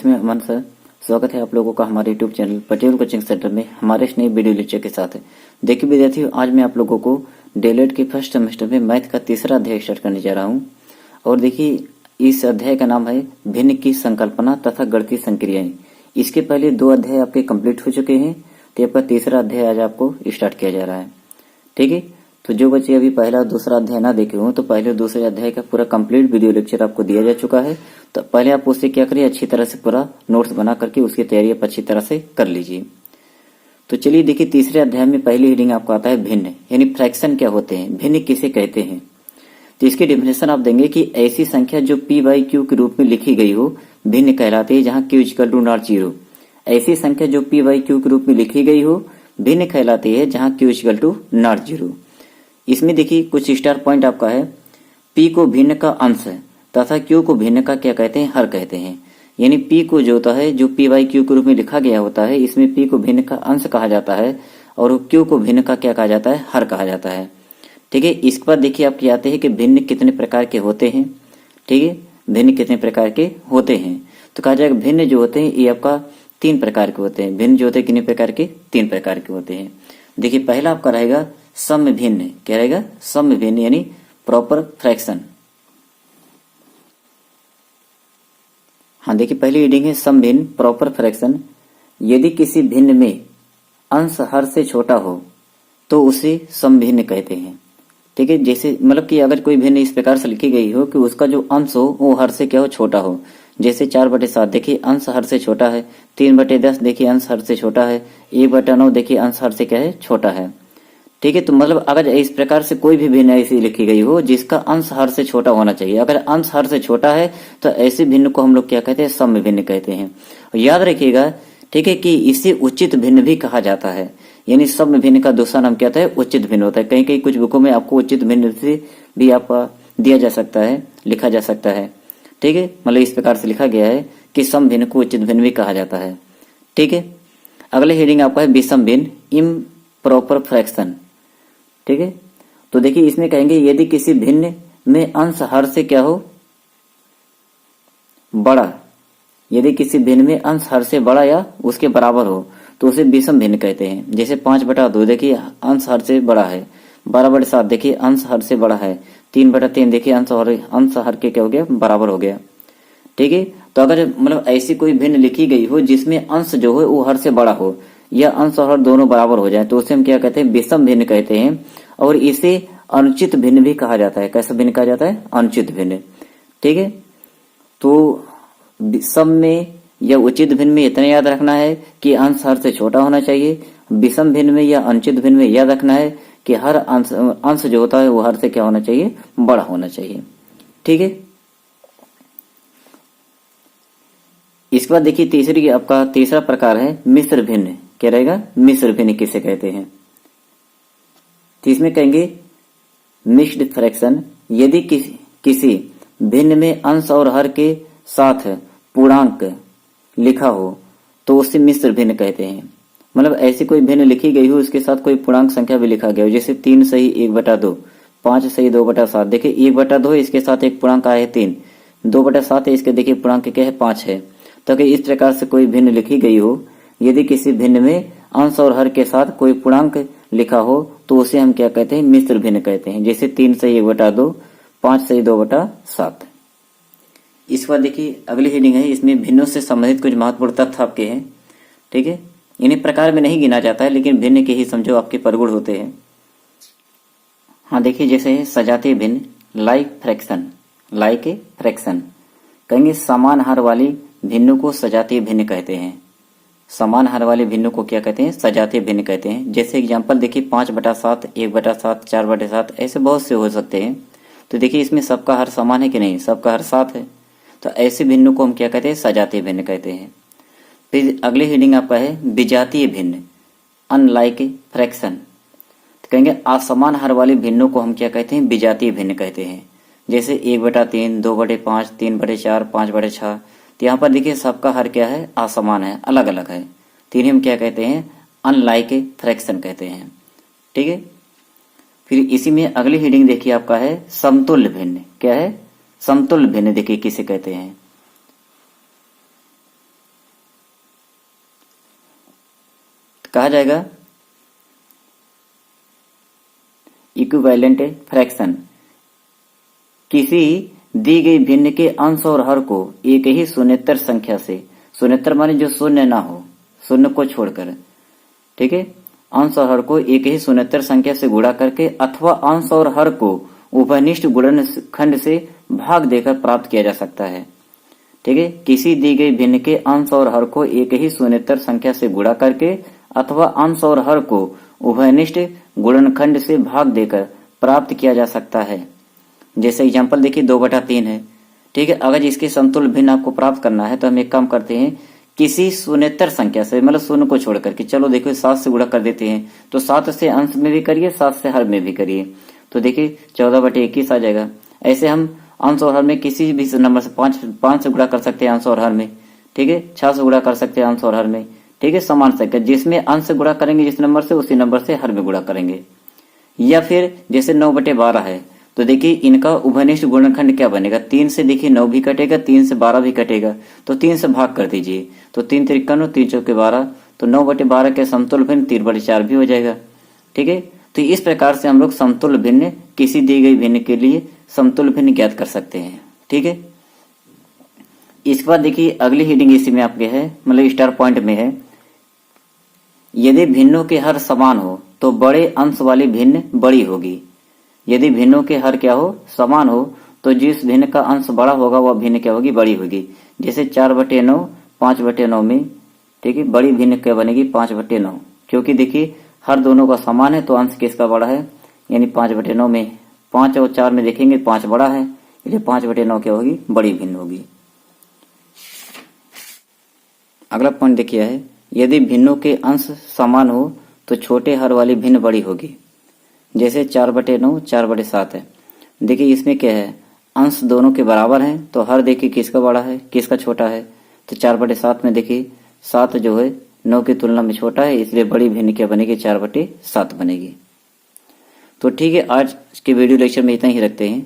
विद्यार्थी में अमन सर, स्वागत है आप लोगों का हमारे YouTube channel Patel coaching centre में हमारे इस नए वीडियो लेक्चर के साथ। देखिए विद्यार्थियों, आज मैं आप लोगों को डीएलएड के फर्स्ट सेमेस्टर में मैथ का तीसरा अध्याय स्टार्ट करने जा रहा हूं। और देखिए इस अध्याय का नाम है भिन्न की संकल्पना तथा गणितीय संक्रियाएं। इसके पहले 2 अध्याय आपके कंप्लीट हो चुके हैं, तो आपका तीसरा अध्याय आज आपको स्टार्ट किया जा रहा है। ठीक है, तो जो बच्चे अभी पहला और दूसरा अध्याय ना देखे हो तो पहले और दूसरे अध्याय का पूरा कंप्लीट वीडियो लेक्चर आपको दिया जा चुका है। तो पहले आप उससे क्या करिए, अच्छी तरह से पूरा नोट्स बना करके उसकी तैयारी आप अच्छी तरह से कर लीजिए। तो चलिए देखिए, तीसरे अध्याय में पहली हेडिंग आपको आता है भिन्न, यानी फ्रैक्शन क्या होते हैं, भिन्न किसे कहते हैं। तो इसकी डेफिनेशन आप देंगे कि ऐसी संख्या जो p बाई क्यू के रूप में लिखी गई हो भिन्न कहलाती है, जहां q इक्वल टू नॉट 0। ऐसी संख्या जो p बाई क्यू के रूप में लिखी गई हो भिन्न कहलाती है, जहां q इक्वल टू नॉट 0। इसमें देखिए कुछ स्टार पॉइंट आपका है, p को भिन्न का अंश है तथा q को भिन्न का क्या कहते हैं, हर कहते हैं। यानी p को जो होता है, जो p बाई क्यू के रूप में लिखा गया होता है, इसमें p को भिन्न का अंश कहा जाता है और q को भिन्न का क्या कहा जाता है, हर कहा जाता है। ठीक है, इसके बाद देखिए आपके आते हैं कि भिन्न कितने प्रकार के होते हैं। ठीक है, भिन्न कितने प्रकार के होते हैं, तो कहा जाएगा भिन्न जो होते हैं ये आपका 3 प्रकार के होते हैं। भिन्न जो होते हैं कितने प्रकार के, 3 प्रकार के होते हैं। देखिए पहला आपका रहेगा सम भिन्न। क्या रहेगा, सम भिन्न यानी प्रॉपर फ्रैक्शन। हाँ देखिए पहली रीडिंग है सम भिन्न प्रॉपर फ्रैक्शन। यदि किसी भिन्न में अंश हर से छोटा हो तो उसे सम भिन्न कहते हैं। ठीक है, जैसे मतलब कि अगर कोई भिन्न इस प्रकार से लिखी गई हो कि उसका जो अंश हो वो हर से क्या हो, छोटा हो। जैसे 4/7 देखिए अंश हर से छोटा है, 3/10 देखिए अंश हर से छोटा है, 1/9 देखिए अंश हर से क्या है, छोटा है। ठीक है, तो मतलब अगर इस प्रकार से कोई भी भिन्न ऐसी लिखी गई हो जिसका अंश हर से छोटा होना चाहिए, अगर अंश हर से छोटा है तो ऐसे भिन्न को हम लोग क्या कहते हैं, सम भिन्न कहते हैं। और याद रखिएगा ठीक है कि इसे उचित भिन्न भी कहा जाता है। यानी सम भिन्न का दूसरा नाम क्या होता है, उचित भिन्न होता है। कहीं कहीं कुछ बुकों में आपको उचित भिन्न से भी आप दिया जा सकता है, लिखा जा सकता है। ठीक है, मतलब इस प्रकार से लिखा गया है कि सम भिन्न को उचित भिन्न भी कहा जाता है। ठीक है, अगले हेडिंग आपका है विषम भिन्न इम्प्रॉपर फ्रैक्शन। ठीक है, तो देखिए इसमें कहेंगे यदि किसी भिन्न में अंश हर से क्या हो, बड़ा। यदि किसी भिन्न में अंश हर से बड़ा या उसके बराबर हो तो उसे विषम भिन्न कहते हैं। जैसे 5/2 देखिए अंश हर से बड़ा है, 12/7 देखिए अंश हर से बड़ा है, 3/3 देखिए अंश हर के क्या हो गया, बराबर हो गया। ठीक है, तो अगर मतलब ऐसी कोई भिन्न लिखी गई हो जिसमें अंश जो हो वो हर से बड़ा हो या अंश और हर दोनों बराबर हो जाए तो उसे हम क्या कहते हैं, विषम भिन्न कहते हैं। और इसे अनुचित भिन्न भी कहा जाता है। कैसा भिन्न कहा जाता है, अनुचित भिन्न। ठीक है, तो सम में या उचित भिन्न में इतना याद रखना है कि अंश हर से छोटा होना चाहिए। विषम भिन्न में या अनुचित भिन्न में याद रखना है कि हर अंश जो होता है वो हर से क्या होना चाहिए, बड़ा होना चाहिए। ठीक है, इसके बाद देखिए तीसरी आपका तीसरा प्रकार है मिश्र भिन्न। क्या रहेगा, मिश्र भिन्न किसे कहते हैं। तो इसमें कहेंगे मिक्स्ड फ्रैक्शन। यदि किसी भिन्न में अंश और हर के साथ पूर्णांक लिखा हो तो उसे मिश्र भिन्न कहते हैं। मतलब ऐसी कोई भिन्न लिखी गई हो उसके साथ कोई पूर्णांक संख्या भी लिखा गया हो, जैसे 3 सही 1/2, 5 सही 2/7। देखिए 1/2 है, इसके साथ एक पूर्णांक आया है 3, 2/7 है, इसके देखिए पूर्णांक क्या है, 5 है। तो अगर इस प्रकार से कोई भिन्न लिखी गई हो, यदि किसी भिन्न में अंश और हर के साथ कोई पूर्णांक लिखा हो तो उसे हम क्या कहते हैं, मिश्र भिन्न कहते हैं। जैसे 3 सही 1/2, 5 सही 2/7। इस बार देखिए अगली हेडिंग है, इसमें भिन्नों से संबंधित कुछ महत्वपूर्ण तथ्य आपके हैं। ठीक है, इन्हें प्रकार में नहीं गिना जाता है लेकिन भिन्न के ही समझो आपके परगुण होते हैं। हाँ देखिए जैसे है सजातीय भिन्न, लाइक फ्रैक्शन। कहेंगे समान हर वाली भिन्नों को सजातीय भिन्न कहते हैं। समान हर वाले भिन्नों को क्या कहते हैं, सजातीय भिन्न कहते हैं। जैसे एग्जांपल देखिए 5/7, 1/7, 4/7, ऐसे बहुत से हो सकते हैं। तो देखिए इसमें सबका हर समान है कि नहीं, सबका हर 7 है। तो ऐसे भिन्न को हम क्या कहते हैं, सजातीय भिन्न कहते हैं। फिर अगली हेडिंग आपका है विजातीय भिन्न अनलाइक फ्रैक्शन। तो कहेंगे असमान हर वाले भिन्नों को हम क्या कहते हैं, विजातीय भिन्न कहते हैं। जैसे 1/3, 2/5, 3/4, 5/6। तो यहाँ पर देखिए सबका हर क्या है, असमान है, अलग अलग है। तो इन्हें हम क्या कहते हैं, अनलाइक फ्रैक्शन कहते हैं। ठीक है, फिर इसी में अगली हेडिंग देखिए आपका है समतुल्य भिन्न। क्या है, समतुल्य भिन्न देखिए किसे कहते हैं। कहा जाएगा इक्विवेलेंट फ्रैक्शन। किसी दी गई भिन्न के अंश और हर को एक ही शून्येतर संख्या से, शून्येतर माने जो शून्य ना हो, शून्य को छोड़कर, ठीक है, अंश और हर को एक ही शून्येतर संख्या से गुणा करके अथवा अंश और हर को उभयनिष्ठ गुणनखंड से भाग देकर प्राप्त किया जा सकता है। ठीक है, किसी दी गई भिन्न के अंश और हर को एक ही शून्येतर संख्या से गुणा करके अथवा अंश और हर को उभयनिष्ठ गुणनखंड से भाग देकर प्राप्त किया जा सकता है। जैसे एग्जांपल देखिए 2/3 है। ठीक है, अगर इसके समतुल्य भिन्न आपको प्राप्त करना है तो हम एक काम करते हैं, किसी शून्येतर संख्या से, मतलब शून्य को छोड़ करके, चलो देखो 7 से गुणा कर देते हैं, तो 7 से अंश में भी करिए, 7 से हर में भी करिए, तो देखिए 14/21 आ जाएगा। ऐसे हम अंश और हर में किसी भी नंबर से 5 से गुणा कर सकते हैं अंश और हर में। ठीक है, 6 से गुणा कर सकते हैं अंश और हर में। ठीक है, समान संख्या जिसमें अंश से गुणा करेंगे जिस नंबर से, उसी नंबर से हर में गुणा करेंगे। या फिर जैसे 9/12 है, तो देखिए इनका उभयनिष्ठ गुणनखंड क्या बनेगा, 3 से देखिए 9 भी कटेगा, 3 से 12 भी कटेगा, तो 3 से भाग कर दीजिए, तो 3 53 3 चौके 12, तो 9/12 के समतुल्य भिन्न 3/4 भी हो जाएगा। ठीक है, तो इस प्रकार से हम लोग समतुल्य भिन्न, किसी दी गई भिन्न के लिए समतुल्य भिन्न ज्ञात कर सकते हैं। ठीक है, इसके बाद देखिए अगली हेडिंग इसी में आपके है, मतलब स्टार पॉइंट में है, यदि भिन्नों के हर समान हो तो बड़े अंश वाली भिन्न बड़ी होगी। यदि भिन्नों के हर क्या हो, समान हो, तो जिस भिन्न का अंश बड़ा होगा वह भिन्न क्या होगी, बड़ी होगी। जैसे 4/9 5/9 में, ठीक है, बड़ी भिन्न क्या बनेगी, 5/9, क्योंकि देखिए हर दोनों का समान है तो अंश किसका बड़ा है, यानी 5/9 में, 5 और 4 में देखेंगे 5 बड़ा है, इसलिए 5/9 क्या होगी, बड़ी भिन्न होगी। अगला पॉइंट देखिए है, यदि भिन्नों के अंश समान हो तो छोटे हर वाली भिन्न बड़ी होगी। जैसे 4/9 4/7 है, देखिए इसमें क्या है, अंश दोनों के बराबर हैं, तो हर देखिए किसका बड़ा है किसका छोटा है, तो 4/7 में देखिए 7 जो है 9 की तुलना में छोटा है, इसलिए बड़ी भिन्न क्या बनेगी, 4/7 बनेगी। तो ठीक है, आज के वीडियो लेक्चर में इतना ही रखते हैं।